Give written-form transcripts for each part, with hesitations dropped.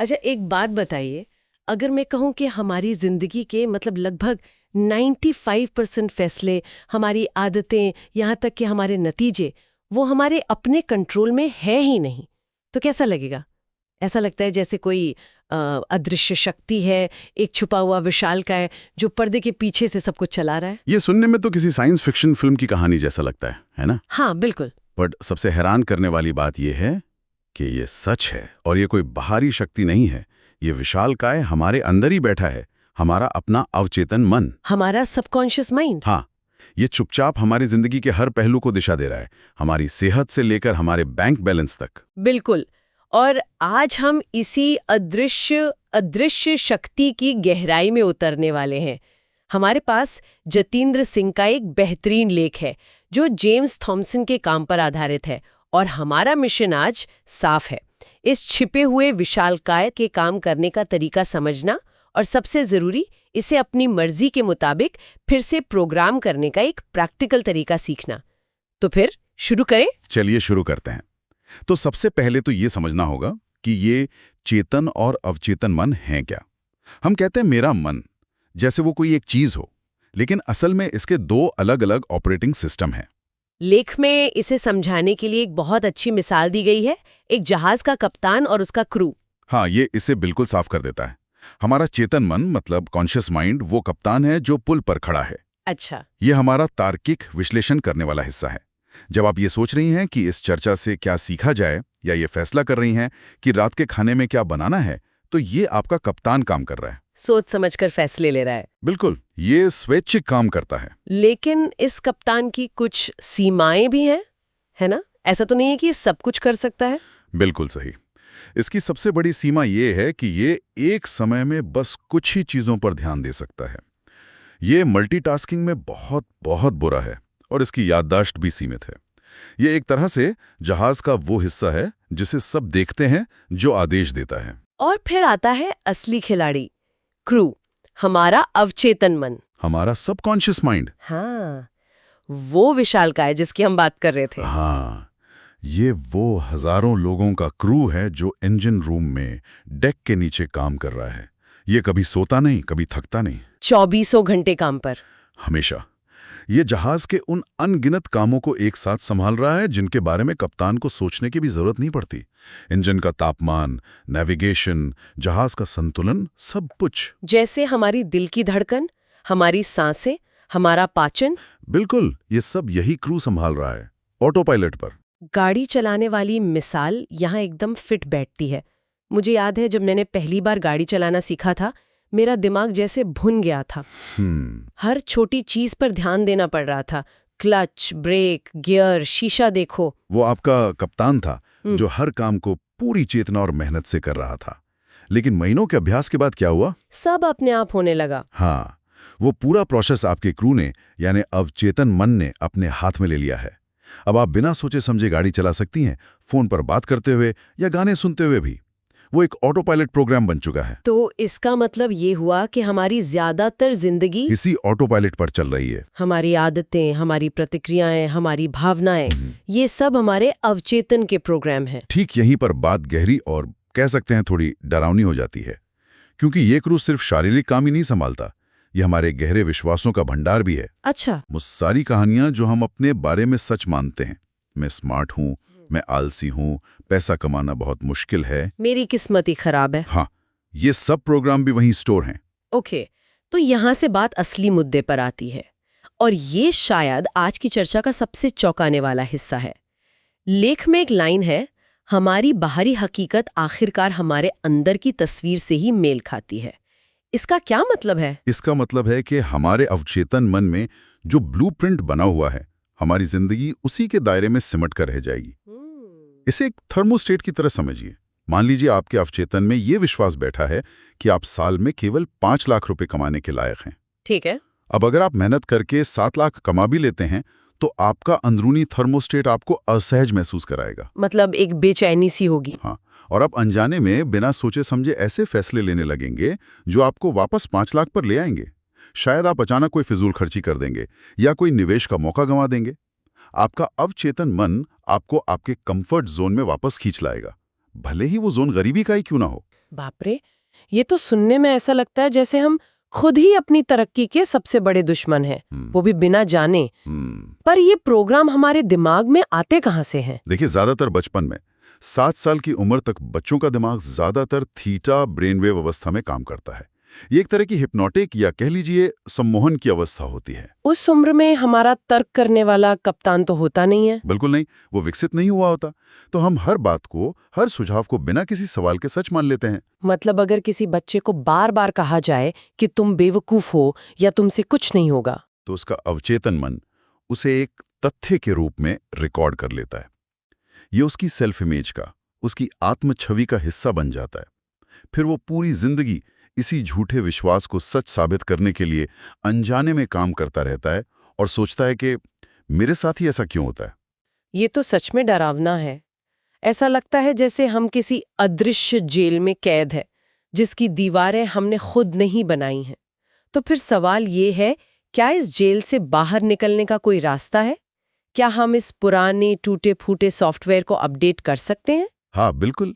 अच्छा, एक बात बताइए, अगर मैं कहूँ कि हमारी जिंदगी के मतलब लगभग 95% फैसले, हमारी आदतें, यहाँ तक कि हमारे नतीजे, वो हमारे अपने कंट्रोल में है ही नहीं, तो कैसा लगेगा? ऐसा लगता है जैसे कोई अदृश्य शक्ति है, एक छुपा हुआ विशालकाय जो पर्दे के पीछे से सब कुछ चला रहा है। ये सुनने में तो किसी साइंस फिक्शन फिल्म की कहानी जैसा लगता है ना? हाँ, बिल्कुल। बट सबसे हैरान करने वाली बात यह है कि ये सच है और ये कोई बाहरी शक्ति नहीं है। ये विशालकाय हमारे अंदर ही बैठा है, हमारा अपना अवचेतन मन। हमारा सबकॉन्शियस माइंड। हाँ, ये चुपचाप हमारी जिंदगी के हर पहलू को दिशा दे रहा है, हमारी सेहत से लेकर हमारे बैंक बैलेंस तक। बिल्कुल। और आज हम इसी अदृश्य शक्ति की गहराई में उतरने वाले हैं। हमारे पास जतीन्द्र सिंह का एक बेहतरीन लेख है जो जेम्स थॉमसन के काम पर आधारित है, और हमारा मिशन आज साफ है, इस छिपे हुए विशालकाय के काम करने का तरीका समझना, और सबसे जरूरी, इसे अपनी मर्जी के मुताबिक फिर से प्रोग्राम करने का एक प्रैक्टिकल तरीका सीखना। तो फिर शुरू करें? चलिए शुरू करते हैं। तो सबसे पहले तो ये समझना होगा कि ये चेतन और अवचेतन मन है क्या। हम कहते हैं मेरा मन, जैसे वो कोई एक चीज हो, लेकिन असल में इसके दो अलग अलग ऑपरेटिंग सिस्टम हैं। लेख में इसे समझाने के लिए एक बहुत अच्छी मिसाल दी गई है, एक जहाज का कप्तान और उसका क्रू। हाँ, ये इसे बिल्कुल साफ कर देता है। हमारा चेतन मन मतलब कॉन्शियस माइंड वो कप्तान है जो पुल पर खड़ा है। अच्छा। ये हमारा तार्किक विश्लेषण करने वाला हिस्सा है। जब आप ये सोच रही हैं कि इस चर्चा से क्या सीखा जाए, या ये फैसला कर रही हैं कि रात के खाने में क्या बनाना है, तो ये आपका कप्तान काम कर रहा है। सोच समझकर फैसले ले रहा है। बिल्कुल, ये स्वैच्छिक काम करता है। लेकिन इस कप्तान की कुछ सीमाएं भी हैं, है ना? ऐसा तो नहीं है कि ये सब कुछ कर सकता है। बिल्कुल सही। इसकी सबसे बड़ी सीमा ये है कि ये एक समय में बस कुछ ही चीजों पर ध्यान दे सकता है। ये मल्टीटास्किंग में बहुत बहुत बुरा है, और इसकी याददाश्त भी सीमित है। ये एक तरह से जहाज का वो हिस्सा है जिसे सब देखते हैं, जो आदेश देता है। और फिर आता है असली खिलाड़ी, क्रू, हमारा अवचेतन मन, हमारा सबकॉन्शियस माइंड। हाँ, वो विशालकाय जिसकी हम बात कर रहे थे। हाँ, ये वो हजारों लोगों का क्रू है जो इंजन रूम में डेक के नीचे काम कर रहा है। ये कभी सोता नहीं, कभी थकता नहीं। 24 घंटे काम पर। हमेशा। ये जहाज के उन अनगिनत कामों को एक साथ संभाल रहा है जिनके बारे में कप्तान को सोचने की भी जरूरत नहीं पड़ती। इंजन का तापमान, नेविगेशन, जहाज का संतुलन, सब कुछ। जैसे हमारी दिल की धड़कन, हमारी सांसें, हमारा पाचन। बिल्कुल, ये सब यही क्रू संभाल रहा है, ऑटो पायलट पर। गाड़ी चलाने वाली मिसाल यहाँ एकदम फिट बैठती है। मुझे याद है जब मैंने पहली बार गाड़ी चलाना सीखा था, मेरा दिमाग जैसे भुन गया था। हर छोटी चीज पर ध्यान देना पड़ रहा था, क्लच, ब्रेक, गियर, शीशा देखो। वो आपका कप्तान था जो हर काम को पूरी चेतना और मेहनत से कर रहा था। लेकिन महीनों के अभ्यास के बाद क्या हुआ? सब अपने आप होने लगा। हाँ, वो पूरा प्रोसेस आपके क्रू ने, यानी अवचेतन मन ने अपने हाथ में ले लिया है। अब आप बिना सोचे समझे गाड़ी चला सकती हैं, फोन पर बात करते हुए या गाने सुनते हुए भी। वो एक ऑटो पायलट प्रोग्राम बन चुका है। तो इसका मतलब ये हुआ कि हमारी ज्यादातर जिंदगी इसी ऑटो पायलट पर चल रही है। हमारी आदतें, हमारी प्रतिक्रियाएं, हमारी भावनाएं, ये सब हमारे अवचेतन के प्रोग्राम हैं। ठीक यहीं पर बात गहरी और कह सकते हैं थोड़ी डरावनी हो जाती है, क्योंकि ये क्रू सिर्फ शारीरिक काम ही नहीं संभालता, ये हमारे गहरे विश्वासों का भंडार भी है। अच्छा। वो सारी कहानियां जो हम अपने बारे में सच मानते हैं। मैं स्मार्ट हूँ, मैं आलसी हूँ, पैसा कमाना बहुत मुश्किल है, मेरी किस्मत ही खराब है। हाँ, ये सब प्रोग्राम भी वहीं स्टोर हैं। ओके, तो यहाँ से बात असली मुद्दे पर आती है, और ये शायद आज की चर्चा का सबसे चौंकाने वाला हिस्सा है। लेख में एक लाइन है, हमारी बाहरी हकीकत आखिरकार हमारे अंदर की तस्वीर से ही मेल खाती है। इसका क्या मतलब है? इसका मतलब है कि हमारे अवचेतन मन में जो ब्लूप्रिंट बना हुआ है, हमारी जिंदगी उसी के दायरे में सिमट कर रह जाएगी। इसे एक थर्मोस्टेट की तरह समझिए। मान लीजिए आपके अवचेतन में ये विश्वास बैठा है कि आप साल में केवल 5 लाख रुपए कमाने के लायक हैं। ठीक है। अब अगर आप मेहनत करके 7 लाख कमा भी लेते हैं, तो आपका अंदरूनी थर्मोस्टेट आपको असहज महसूस कराएगा। मतलब एक बेचैनी सी होगी। हाँ, और आप अनजाने में बिना सोचे समझे ऐसे फैसले लेने लगेंगे जो आपको वापस 5 लाख पर ले आएंगे। शायद आप अचानक कोई फिजूल खर्ची कर देंगे या कोई निवेश का मौका गंवा देंगे। आपका अवचेतन मन आपको आपके कंफर्ट जोन में वापस खींच लाएगा, भले ही वो जोन गरीबी का ही क्यों ना हो। बाप रे, ये तो सुनने में ऐसा लगता है जैसे हम खुद ही अपनी तरक्की के सबसे बड़े दुश्मन हैं, वो भी बिना जाने। पर ये प्रोग्राम हमारे दिमाग में आते कहाँ से हैं? देखिए, ज्यादातर बचपन में 7 साल की उम्र तक बच्चों का दिमाग ज्यादातर थीटा ब्रेनवेव अवस्था में काम करता है। ये एक तरह की हिप्नोटिक या कह लीजिए सम्मोहन की अवस्था होती है। उस उम्र में हमारा तर्क करने वाला कप्तान तो होता नहीं है। बिल्कुल नहीं, वो विकसित नहीं हुआ होता। तो हम हर बात को, हर सुझाव को बिना किसी सवाल के सच मान लेते हैं। मतलब अगर किसी बच्चे को बार बार कहा जाए कि तुम बेवकूफ हो या तुमसे कुछ नहीं होगा, तो उसका अवचेतन मन उसे एक तथ्य के रूप में रिकॉर्ड कर लेता है। ये उसकी सेल्फ इमेज का, उसकी आत्म छवि का हिस्सा बन जाता है। फिर वो पूरी जिंदगी इसी झूठे विश्वास को सच साबित करने के लिए अनजाने में काम करता रहता है और सोचता है कि मेरे साथ ही ऐसा क्यों होता है। ये तो सच में डरावना है। ऐसा लगता है जैसे हम किसी अदृश्य जेल में कैद है, जिसकी दीवारें हमने खुद नहीं बनाई हैं। तो फिर सवाल ये है, क्या इस जेल से बाहर निकलने का कोई रास्ता है? क्या हम इस पुराने टूटे फूटे सॉफ्टवेयर को अपडेट कर सकते हैं? हाँ, बिल्कुल।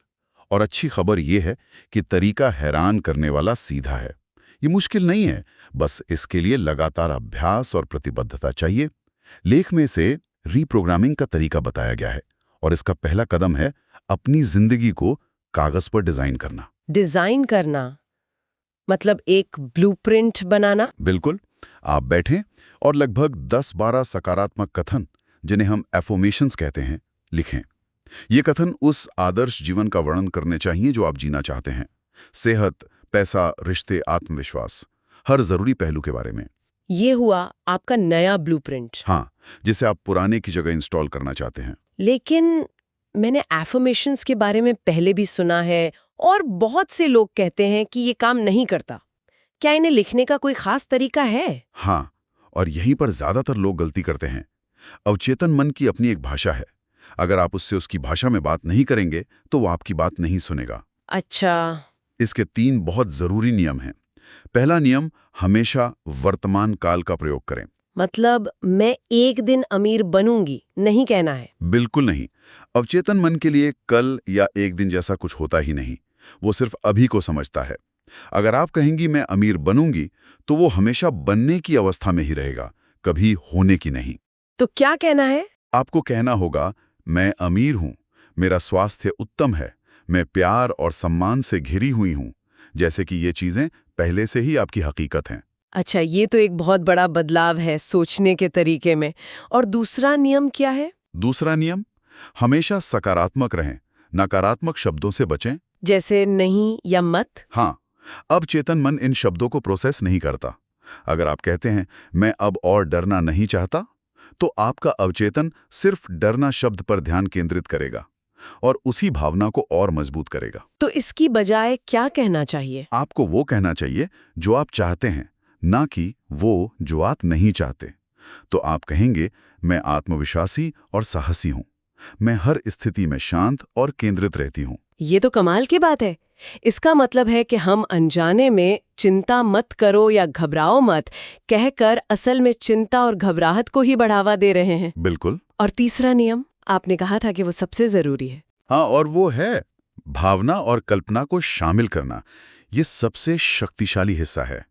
और अच्छी खबर यह है कि तरीका हैरान करने वाला सीधा है। ये मुश्किल नहीं है, बस इसके लिए लगातार अभ्यास और प्रतिबद्धता चाहिए। लेख में से रीप्रोग्रामिंग का तरीका बताया गया है और इसका पहला कदम है अपनी जिंदगी को कागज पर डिजाइन करना। डिजाइन करना मतलब एक ब्लूप्रिंट बनाना? बिल्कुल। आप बैठें और लगभग 10-12 सकारात्मक कथन, जिन्हें हम एफर्मेशंस कहते हैं, लिखें। ये कथन उस आदर्श जीवन का वर्णन करने चाहिए जो आप जीना चाहते हैं। सेहत, पैसा, रिश्ते, आत्मविश्वास, हर जरूरी पहलू के बारे में। ये हुआ आपका नया ब्लूप्रिंट। हाँ, जिसे आप पुराने की जगह इंस्टॉल करना चाहते हैं। लेकिन मैंने एफर्मेशंस के बारे में पहले भी सुना है और बहुत से लोग कहते हैं कि ये काम नहीं करता। क्या इन्हें लिखने का कोई खास तरीका है? हाँ, और यहीं पर ज्यादातर लोग गलती करते हैं। अवचेतन मन की अपनी एक भाषा है। अगर आप उससे उसकी भाषा में बात नहीं करेंगे तो वो आपकी बात नहीं सुनेगा। अच्छा। इसके 3 बहुत जरूरी नियम हैं। पहला नियम, हमेशा वर्तमान काल का प्रयोग करें। मतलब मैं एक दिन अमीर बनूंगी नहीं कहना है? बिल्कुल नहीं। अवचेतन मन के लिए कल या एक दिन जैसा कुछ होता ही नहीं। वो सिर्फ अभी को समझता है। अगर आप कहेंगी मैं अमीर बनूंगी, तो वो हमेशा बनने की अवस्था में ही रहेगा, कभी होने की नहीं। तो क्या कहना है? आपको कहना होगा, मैं अमीर हूं, मेरा स्वास्थ्य उत्तम है, मैं प्यार और सम्मान से घिरी हुई हूं, जैसे कि ये चीजें पहले से ही आपकी हकीकत हैं। अच्छा, ये तो एक बहुत बड़ा बदलाव है सोचने के तरीके में। और दूसरा नियम क्या है? दूसरा नियम, हमेशा सकारात्मक रहें, नकारात्मक शब्दों से बचें। जैसे नहीं या मत? हाँ, अब चेतन मन इन शब्दों को प्रोसेस नहीं करता। अगर आप कहते हैं मैं अब और डरना नहीं चाहता, तो आपका अवचेतन सिर्फ डरना शब्द पर ध्यान केंद्रित करेगा और उसी भावना को और मजबूत करेगा। तो इसकी बजाय क्या कहना चाहिए? आपको वो कहना चाहिए जो आप चाहते हैं, ना कि वो जो आप नहीं चाहते। तो आप कहेंगे, मैं आत्मविश्वासी और साहसी हूं, मैं हर स्थिति में शांत और केंद्रित रहती हूं। ये तो कमाल की बात है। इसका मतलब है कि हम अनजाने में चिंता मत करो या घबराओ मत कहकर असल में चिंता और घबराहट को ही बढ़ावा दे रहे हैं। बिल्कुल। और तीसरा नियम आपने कहा था कि वो सबसे जरूरी है। हाँ, और वो है भावना और कल्पना को शामिल करना। ये सबसे शक्तिशाली हिस्सा है।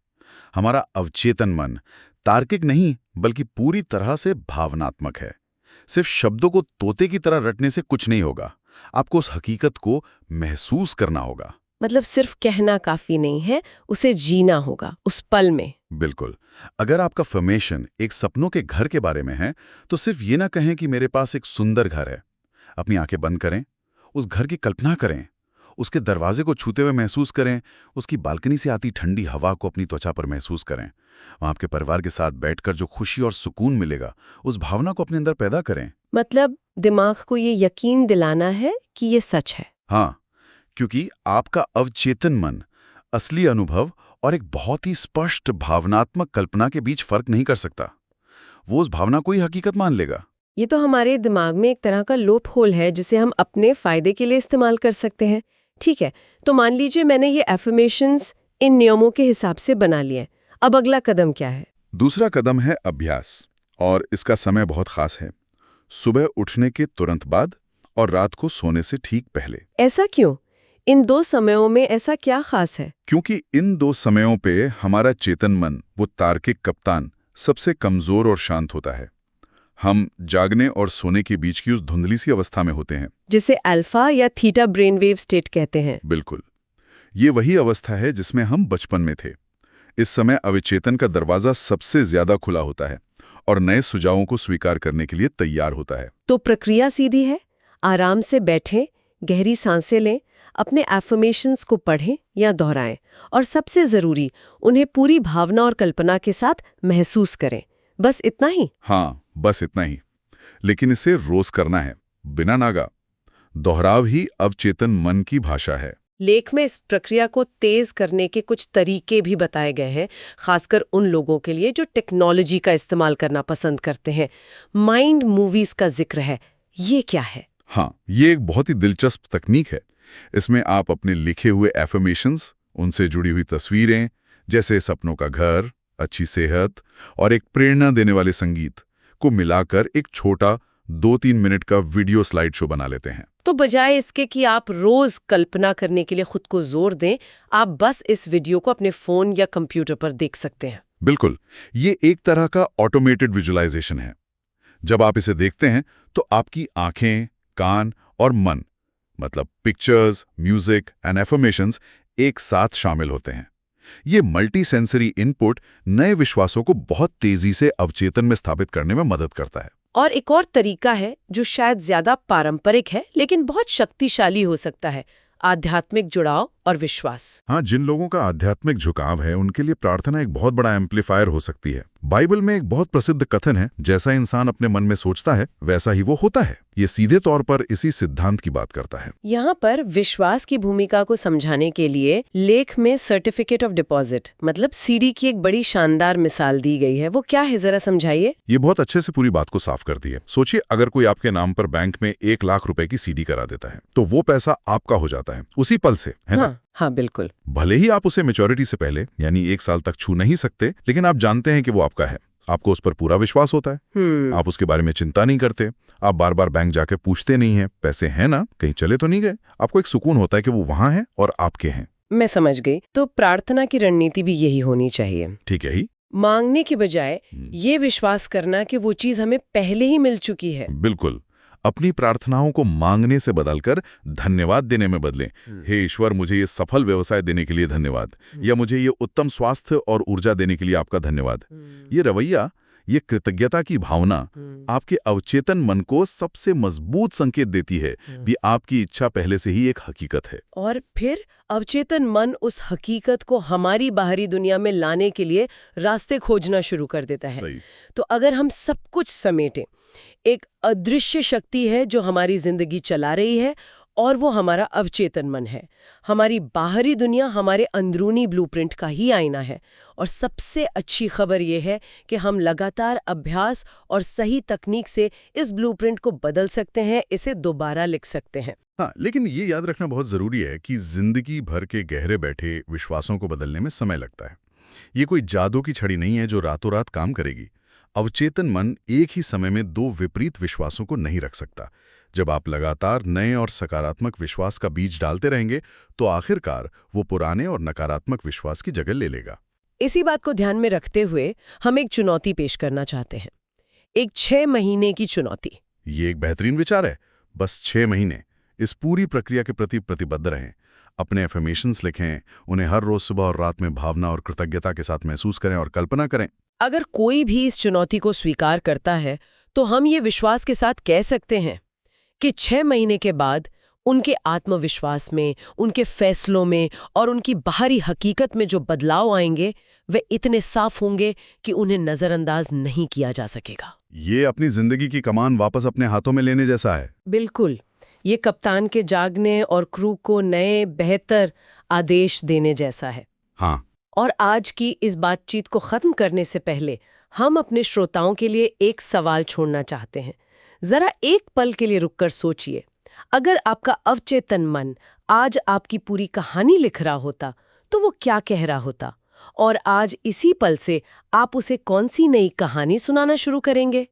हमारा अवचेतन मन तार्किक नहीं बल्कि पूरी तरह से भावनात्मक है। सिर्फ शब्दों को तोते की तरह रटने से कुछ नहीं होगा। आपको उस हकीकत को महसूस करना होगा। मतलब सिर्फ कहना काफी नहीं है, उसे जीना होगा उस पल में। बिल्कुल। अगर आपका फॉर्मेशन एक सपनों के घर के बारे में है, तो सिर्फ ये ना कहें कि मेरे पास एक सुंदर घर है। अपनी आंखें बंद करें, उस घर की कल्पना करें, उसके दरवाजे को छूते हुए महसूस करें, उसकी बालकनी से आती ठंडी हवा को अपनी त्वचा पर महसूस करें। वहां आपके परिवार के साथ बैठकर जो खुशी और सुकून मिलेगा, उस भावना को अपने अंदर पैदा करें। मतलब दिमाग को ये यकीन दिलाना है कि ये सच है। हाँ, क्योंकि आपका अवचेतन मन असली अनुभव और एक बहुत ही स्पष्ट भावनात्मक कल्पना के बीच फर्क नहीं कर सकता। वो उस भावना को ही हकीकत मान लेगा। ये तो हमारे दिमाग में एक तरह का लूप होल है जिसे हम अपने फायदे के लिए इस्तेमाल कर सकते हैं। ठीक है, तो मान लीजिए मैंने ये एफर्मेशंस इन नियमों के हिसाब से बना लिए। अब अगला कदम क्या है? दूसरा कदम है अभ्यास, और इसका समय बहुत खास है। सुबह उठने के तुरंत बाद और रात को सोने से ठीक पहले। ऐसा क्यों? इन दो समयों में ऐसा क्या खास है? क्योंकि इन दो समयों पे हमारा चेतन मन, वो तार्किक कप्तान, सबसे कमजोर और शांत होता है। हम जागने और सोने के बीच की उस धुंधली सी अवस्था में होते हैं, जिसे अल्फा या थीटा ब्रेन वेव स्टेट कहते हैं। बिल्कुल। ये वही अवस्था है जिसमें हम बचपन में थे। इस समय अविचेतन का दरवाजा सबसे ज्यादा खुला होता है और नए सुझावों को स्वीकार करने के लिए तैयार होता है। तो प्रक्रिया सीधी है, आराम से बैठें, गहरी सांसें लें, अपने एफर्मेशंस को पढ़ें या दोहराएं, और सबसे जरूरी, उन्हें पूरी भावना और कल्पना के साथ महसूस करें। बस इतना ही? हाँ, बस इतना ही। लेकिन इसे रोज करना है, बिना नागा। दोहराव ही अवचेतन मन की भाषा है। लेख में इस प्रक्रिया को तेज करने के कुछ तरीके भी बताए गए हैं, खासकर उन लोगों के लिए जो टेक्नोलॉजी का इस्तेमाल करना पसंद करते हैं। माइंड मूवीज का जिक्र है, ये क्या है? हाँ, ये एक बहुत ही दिलचस्प तकनीक है। इसमें आप अपने लिखे हुए एफर्मेशंस, उनसे जुड़ी हुई तस्वीरें, जैसे सपनों का घर, अच्छी सेहत और एक प्रेरणा देने वाले संगीत को मिलाकर एक छोटा 2-3 मिनट का वीडियो स्लाइड शो बना लेते हैं। तो बजाय इसके कि आप रोज कल्पना करने के लिए खुद को जोर दें, आप बस इस वीडियो को अपने फोन या कंप्यूटर पर देख सकते हैं। बिल्कुल, ये एक तरह का ऑटोमेटेड विजुअलाइजेशन है। जब आप इसे देखते हैं तो आपकी आंखें, कान और मन, मतलब पिक्चर्स, म्यूजिक एंड एफर्मेशंस, एक साथ शामिल होते हैं। ये मल्टी सेंसरी इनपुट नए विश्वासों को बहुत तेजी से अवचेतन में स्थापित करने में मदद करता है। और एक और तरीका है जो शायद ज्यादा पारंपरिक है लेकिन बहुत शक्तिशाली हो सकता है, आध्यात्मिक जुड़ाव और विश्वास। हाँ, जिन लोगों का आध्यात्मिक झुकाव है उनके लिए प्रार्थना एक बहुत बड़ा एम्पलीफायर हो सकती है। बाइबल में एक बहुत प्रसिद्ध कथन है, जैसा इंसान अपने मन में सोचता है वैसा ही वो होता है। ये सीधे तौर पर इसी सिद्धांत की बात करता है। यहाँ पर विश्वास की भूमिका को समझाने के लिए लेख में सर्टिफिकेट ऑफ डिपॉजिट, मतलब सीडी की एक बड़ी शानदार मिसाल दी गई है। वो क्या है, जरा समझाइए। ये बहुत अच्छे से पूरी बात को साफ करती है। सोचिए, अगर कोई आपके नाम पर बैंक में 1 लाख रुपए की सीडी करा देता है तो वो पैसा आपका हो जाता है उसी पल से, है ना? हाँ, बिल्कुल। भले ही आप उसे मैच्योरिटी से पहले यानी 1 साल तक छू नहीं सकते, लेकिन आप जानते हैं कि वो आपका है। आपको उस पर पूरा विश्वास होता है। आप उसके बारे में चिंता नहीं करते। आप बार बार बैंक जाकर पूछते नहीं हैं, पैसे हैं ना, कहीं चले तो नहीं गए। आपको एक सुकून होता है कि वो वहां है और आपके हैं। मैं समझ गई। तो प्रार्थना की रणनीति भी यही होनी चाहिए। ठीक है ही। मांगने की बजाय ये विश्वास करना कि वो चीज हमें पहले ही मिल चुकी है। बिल्कुल। अपनी प्रार्थनाओं को मांगने से बदलकर धन्यवाद देने में बदलें। हे ईश्वर, मुझे ये सफल व्यवसाय देने के लिए धन्यवाद, या मुझे ये उत्तम स्वास्थ्य और ऊर्जा देने के लिए आपका धन्यवाद। ये रवैया, ये कृतज्ञता की भावना आपके अवचेतन मन को सबसे मजबूत संकेत देती है कि आपकी इच्छा पहले से ही एक हकीकत है। और फिर अवचेतन मन उस हकीकत को हमारी बाहरी दुनिया में लाने के लिए रास्ते खोजना शुरू कर देता है। सही। तो अगर हम सब कुछ समेटें, एक अदृश्य शक्ति है जो हमारी जिंदगी चला रही है, और वो हमारा अवचेतन मन है। हमारी बाहरी दुनिया हमारे अंदरूनी ब्लूप्रिंट का ही आईना है। और सबसे अच्छी खबर ये है कि हम लगातार अभ्यास और सही तकनीक से इस ब्लूप्रिंट को बदल सकते हैं, इसे दोबारा लिख सकते हैं। हाँ, लेकिन ये याद रखना बहुत जरूरी है कि जिंदगी भर के गहरे बैठे विश्वासों को बदलने में समय लगता है। ये कोई जादू की छड़ी नहीं है जो रातों रात काम करेगी। अवचेतन मन एक ही समय में 2 विपरीत विश्वासों को नहीं रख सकता। जब आप लगातार नए और सकारात्मक विश्वास का बीज डालते रहेंगे तो आखिरकार वो पुराने और नकारात्मक विश्वास की जगह ले लेगा। इसी बात को ध्यान में रखते हुए हम एक चुनौती पेश करना चाहते हैं, एक 6 महीने की चुनौती। ये एक बेहतरीन विचार है। बस 6 महीने इस पूरी प्रक्रिया के प्रति प्रतिबद्ध रहें। अपने एफर्मेशंस लिखें, उन्हें हर रोज सुबह और रात में भावना और कृतज्ञता के साथ महसूस करें और कल्पना करें। अगर कोई भी इस चुनौती को स्वीकार करता है तो हम ये विश्वास के साथ कह सकते हैं कि 6 महीने के बाद उनके आत्मविश्वास में, उनके फैसलों में और उनकी बाहरी हकीकत में जो बदलाव आएंगे वे इतने साफ होंगे कि उन्हें नजरअंदाज नहीं किया जा सकेगा। ये अपनी जिंदगी की कमान वापस अपने हाथों में लेने जैसा है। बिल्कुल, ये कप्तान के जागने और क्रू को नए बेहतर आदेश देने जैसा है। हाँ। और आज की इस बातचीत को खत्म करने से पहले हम अपने श्रोताओं के लिए एक सवाल छोड़ना चाहते हैं। जरा एक पल के लिए रुककर सोचिए, अगर आपका अवचेतन मन आज आपकी पूरी कहानी लिख रहा होता तो वो क्या कह रहा होता? और आज इसी पल से आप उसे कौन सी नई कहानी सुनाना शुरू करेंगे?